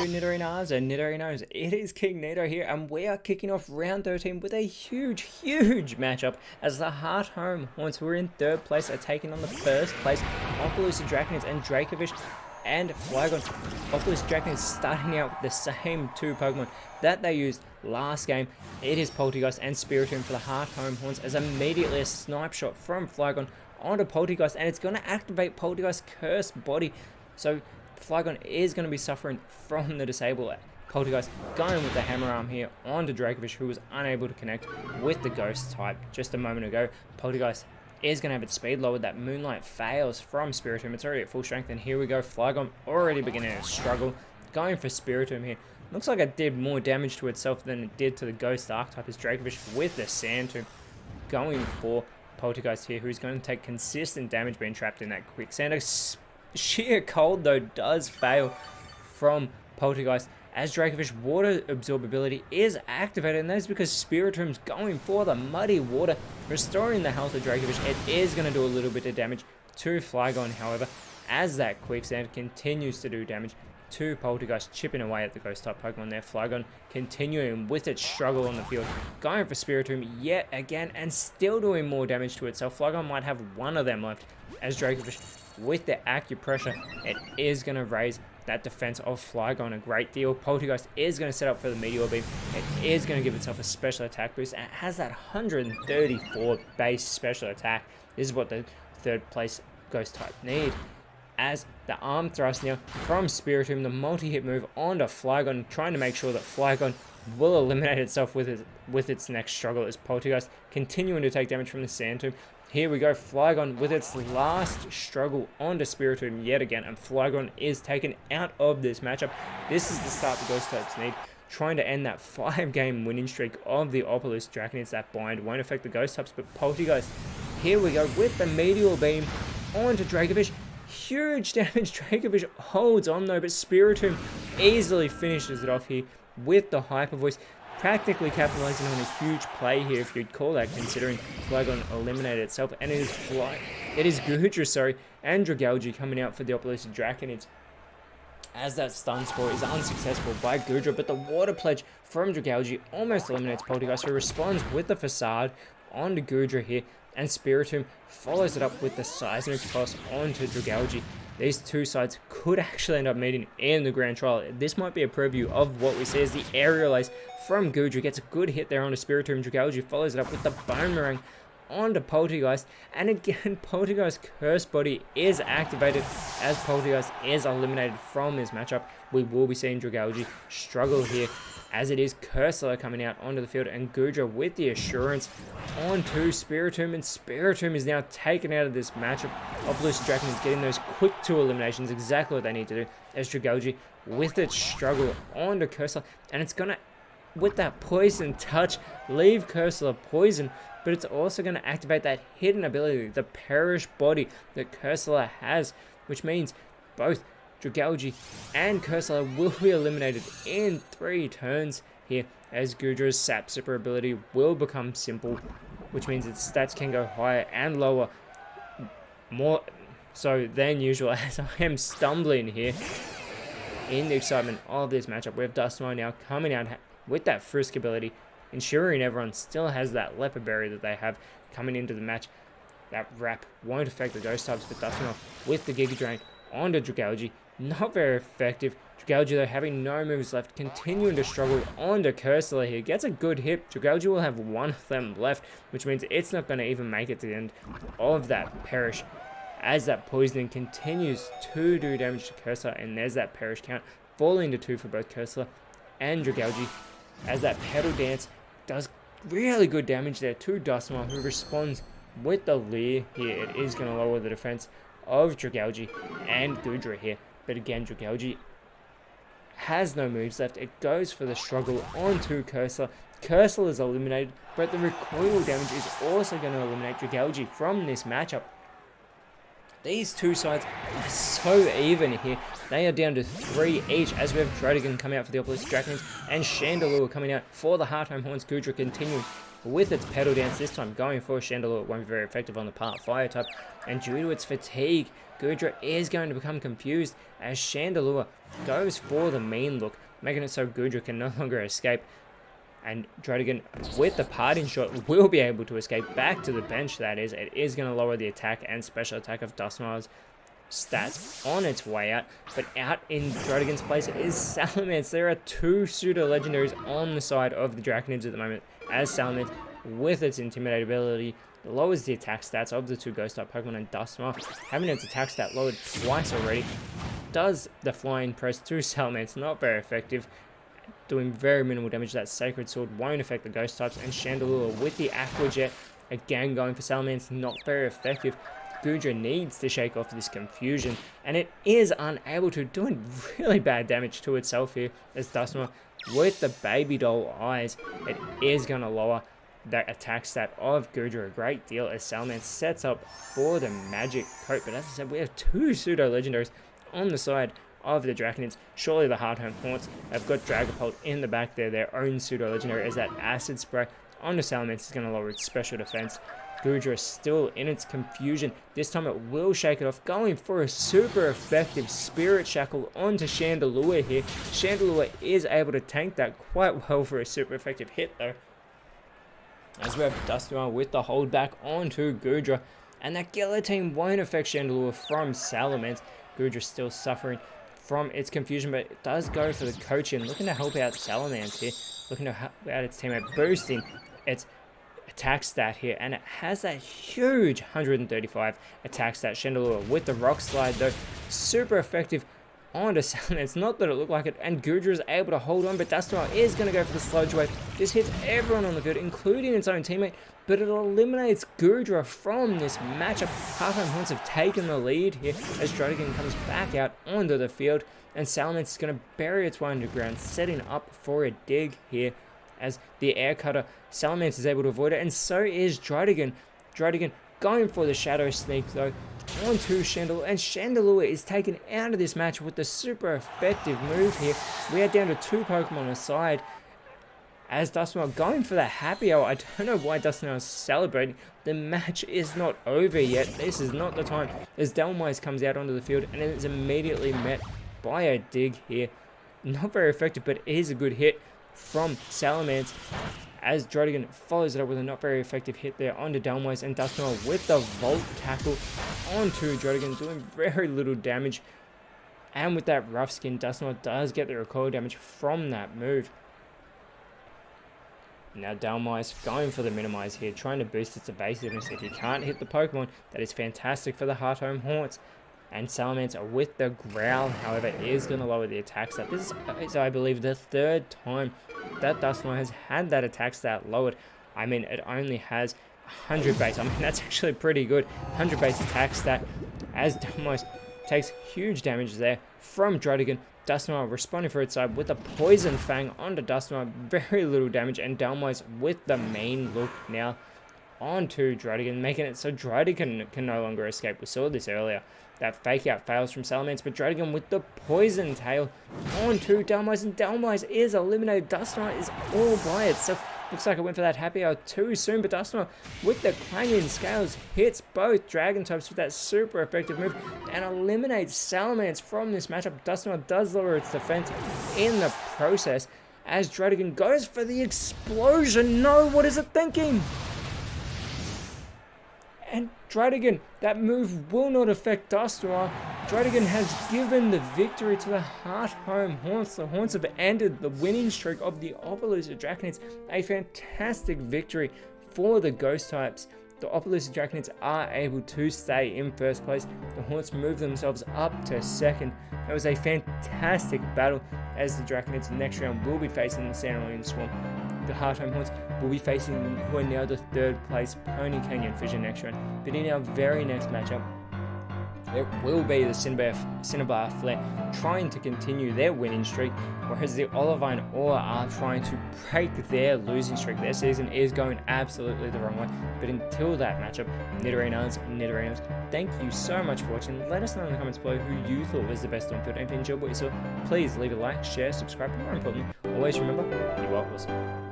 Nidorinas and Nidorinos, it is KingNido here, and we are kicking off round 13 with a huge matchup as the Heart Home Haunts, who are in third place, are taking on the first place Opelucid Draconids and Dracovish and Flygon. Opelucid Draconids starting out with the same two Pokemon that they used last game. It is Poltergeist and Spiritomb for the Heart Home Haunts, as immediately a snipe shot from Flygon onto Poltergeist, and it's going to activate Poltergeist's Cursed Body. So Flygon is going to be suffering from the disable. Poltergeist going with the Hammer Arm here onto Dracovish, who was unable to connect with the Ghost type just a moment ago. Poltergeist is going to have its speed lowered. That Moonlight fails from Spiritomb. It's already at full strength, and here we go. Flygon already beginning to struggle. Going for Spiritomb here. Looks like it did more damage to itself than it did to the Ghost Archetype, as Dracovish with the Sand Tomb going for Poltergeist here, who's going to take consistent damage being trapped in that Quicksand. Sheer Cold, though, does fail from Poltergeist, as Dracovish Water Absorbability is activated, and that is because Spiritomb's going for the Muddy Water, restoring the health of Dracovish. It is going to do a little bit of damage to Flygon, however, as that Quicksand continues to do damage to Poltergeist, chipping away at the Ghost-type Pokemon there. Flygon continuing with its struggle on the field, going for Spiritomb yet again, and still doing more damage to itself. Flygon might have one of them left, as Dracovish, with the Acupressure, it is going to raise that defense of Flygon a great deal. Poltergeist is going to set up for the Meteor Beam. It is going to give itself a special attack boost, and it has that 134 base special attack. This is what the third place Ghost-type need. As the Arm Thrust now from Spiritomb, the multi-hit move onto Flygon, trying to make sure that Flygon will eliminate itself with its next struggle, as Poltergeist continuing to take damage from the Sand Tomb. Here we go, Flygon with its last struggle onto Spiritomb yet again, and Flygon is taken out of this matchup. This is the start the Ghost types need, trying to end that 5-game winning streak of the Opelucid Draconids. That bind won't affect the Ghost types, but Poltergeist, here we go with the Meteor Beam onto Dracovish. Huge damage. Dracovish holds on though, but Spiritomb easily finishes it off here with the Hyper Voice, practically capitalizing on a huge play here, if you'd call that, considering Flygon eliminated itself. And it is Gudra, and Dragalge coming out for the Opelucid Draconids, as that Stun Spore is unsuccessful by Gudra, but the Water Pledge from Dragalge almost eliminates Poltergeist, who responds with the Facade onto Gudra here, and Spiritomb follows it up with the Seismic Toss onto Dragalge. These two sides could actually end up meeting in the Grand Trial. This might be a preview of what we see, as the Aerial Ace from Gudra gets a good hit there onto Spiritomb. Dragalge follows it up with the Boomerang onto Poltergeist, and again Poltergeist's Cursed Body is activated, as Poltergeist is eliminated from this matchup. We will be seeing Dragalge struggle here, as it is Cursor coming out onto the field, and Gudra with the Assurance onto Spiritomb, and Spiritomb is now taken out of this matchup. Opelucid Dragon is getting those quick 2 eliminations, exactly what they need to do, as Dragalge with its struggle onto Cursor, and it's gonna, with that Poison Touch, leave Cursor poison, but it's also going to activate that hidden ability, the Perish Body, that Cursor has, which means both Dragalge and Cursor will be eliminated in 3 turns here, as Gudra's Sap Sipper ability will become simple, which means its stats can go higher and lower, more so than usual, as I am stumbling here in the excitement of this matchup. We have Dusknoir now coming out with that Frisk ability, ensuring everyone still has that Leopard Berry that they have coming into the match. That Wrap won't affect the Ghost types, but Dusknoir with the Giga Drain onto Dragalge, not very effective. Dragalge, though, having no moves left, continuing to struggle onto Cursor here. Gets a good hit. Dragalge will have one of them left, which means it's not going to even make it to the end of that Perish, as that Poisoning continues to do damage to Cursor, and there's that Perish count falling to 2 for both Cursor and Dragalge, as that Petal Dance does really good damage there to Dusknoir, who responds with the Leer here. It is going to lower the defense of Dragalge and Gudra here, but again Dragalge has no moves left. It goes for the struggle onto Cursor. Cursor is eliminated, but the recoil damage is also going to eliminate Dragalge from this matchup. These two sides are so even here. They are down to 3 each, as we have Trotigan coming out for the Opelucid Draconids and Chandelure coming out for the Heart Home Haunts. Gudra continuing with its pedal dance, this time going for Chandelure. It won't be very effective on the part fire type, and due to its fatigue, Goodra is going to become confused as Chandelure goes for the mean look, making it so Goodra can no longer escape. And Druddigon, with the parting shot, will be able to escape back to the bench, that is. It is going to lower the attack and special attack of Dusknoir's stats on its way out. But out in Druddigon's place is Salamence. There are two pseudo-legendaries on the side of the Draconids at the moment, as Salamence, with its Intimidate ability, lowers the attack stats of the two Ghost-type Pokemon, and Dusknoir, having its attack stat lowered twice already, does the Flying Press to Salamence. Not very effective, doing very minimal damage. That Sacred Sword won't affect the Ghost types, and Chandelure with the Aqua Jet, again going for Salamence, not very effective. Goodra needs to shake off this confusion, and it is unable to, doing really bad damage to itself here, as Dusknoir, with the Baby Doll Eyes, it is going to lower that attack stat of Goodra a great deal, as Salamence sets up for the Magic Coat. But as I said, we have two pseudo-legendaries on the side of the Draconids. Surely the Hard-Home Haunts have got Dragapult in the back there, their own pseudo-legendary, as that Acid Spray onto Salamence is going to lower its special defense. Goodra is still in its confusion. This time it will shake it off, going for a super effective Spirit Shackle onto Chandelure here. Chandelure is able to tank that quite well for a super effective hit though, as we have Dusknoir with the hold back onto Goodra, and that Guillotine won't affect Chandelure from Salamence. Goodra still suffering from its confusion, but it does go for the Coachin, looking to help out Salamence here, looking to help out its teammate, boosting its attack stat here, and it has that huge 135 attack stat. Chandelure with the Rock Slide though, super effective onto Salamence. Not that it looked like it, and Goodra is able to hold on, but Dusknoir is going to go for the Sludge Wave. This hits everyone on the field, including its own teammate, but it eliminates Goodra from this matchup. Hard-Home Haunts have taken the lead here as Druddigon comes back out onto the field, and Salamence is going to bury its way underground, setting up for a dig here. As the Air Cutter, Salamence is able to avoid it, and so is Druddigon. Druddigon going for the Shadow Sneak though onto Chandelure, and Chandelure is taken out of this match with the super effective move here. We are down to two Pokemon aside, as Dusknoir going for the Happy Hour. I don't know why Dusknoir is celebrating. The match is not over yet. This is not the time, as Dhelmise comes out onto the field and it is immediately met by a dig here. Not very effective, but it is a good hit from Salamence, as Druddigon follows it up with a not very effective hit there onto Dhelmise, and Dusknoir with the Volt Tackle onto Druddigon, doing very little damage. And with that Rough Skin, Dusknoir does get the recoil damage from that move. Now Dhelmise going for the Minimize here, trying to boost its evasiveness. If you can't hit the Pokemon, that is fantastic for the Heart-Home Haunts. And Salamence with the Growl, however, is going to lower the attack stat. This is, I believe, the third time that Dusknoir has had that attack stat lowered. I mean, it only has 100 base. I mean, that's actually pretty good. 100 base attack stat, as Dhelmise takes huge damage there from Druddigon. Dusknoir responding for its side with a Poison Fang onto Dusknoir. Very little damage, and Dhelmise with the main look now onto Druddigon, making it so Druddigon can no longer escape. We saw this earlier. That Fake Out fails from Salamence, but Druddigon with the Poison Tail onto Dhelmise, and Dhelmise is eliminated. Dusknoir is all by itself. Looks like it went for that Happy Hour too soon, but Dusknoir with the Clanging Scales hits both Dragon types with that super effective move and eliminates Salamence from this matchup. Dusknoir does lower its defense in the process, as Druddigon goes for the Explosion. No, what is it thinking? And Druddigon, that move will not affect Dusknoir. Druddigon has given the victory to the Heart-Home Haunts. The Haunts have ended the winning streak of the Opelousas Draconids. A fantastic victory for the Ghost types. The Opelousas Draconids are able to stay in first place. The Haunts move themselves up to second. It was a fantastic battle, as the Draconids next round will be facing the Sandalwood Swarm. The Heart-Home Haunts will be facing who are now the third place Pony Canyon Fissure next round. But in our very next matchup, it will be the Cinnabar Flare trying to continue their winning streak, whereas the Olivine Ore are trying to break their losing streak. Their season is going absolutely the wrong way. But until that matchup, Nidorinas and Nidorinos, thank you so much for watching. Let us know in the comments below who you thought was the best on field. And if you enjoyed what you saw, please leave a like, share, subscribe, and more importantly, always remember, you are awesome.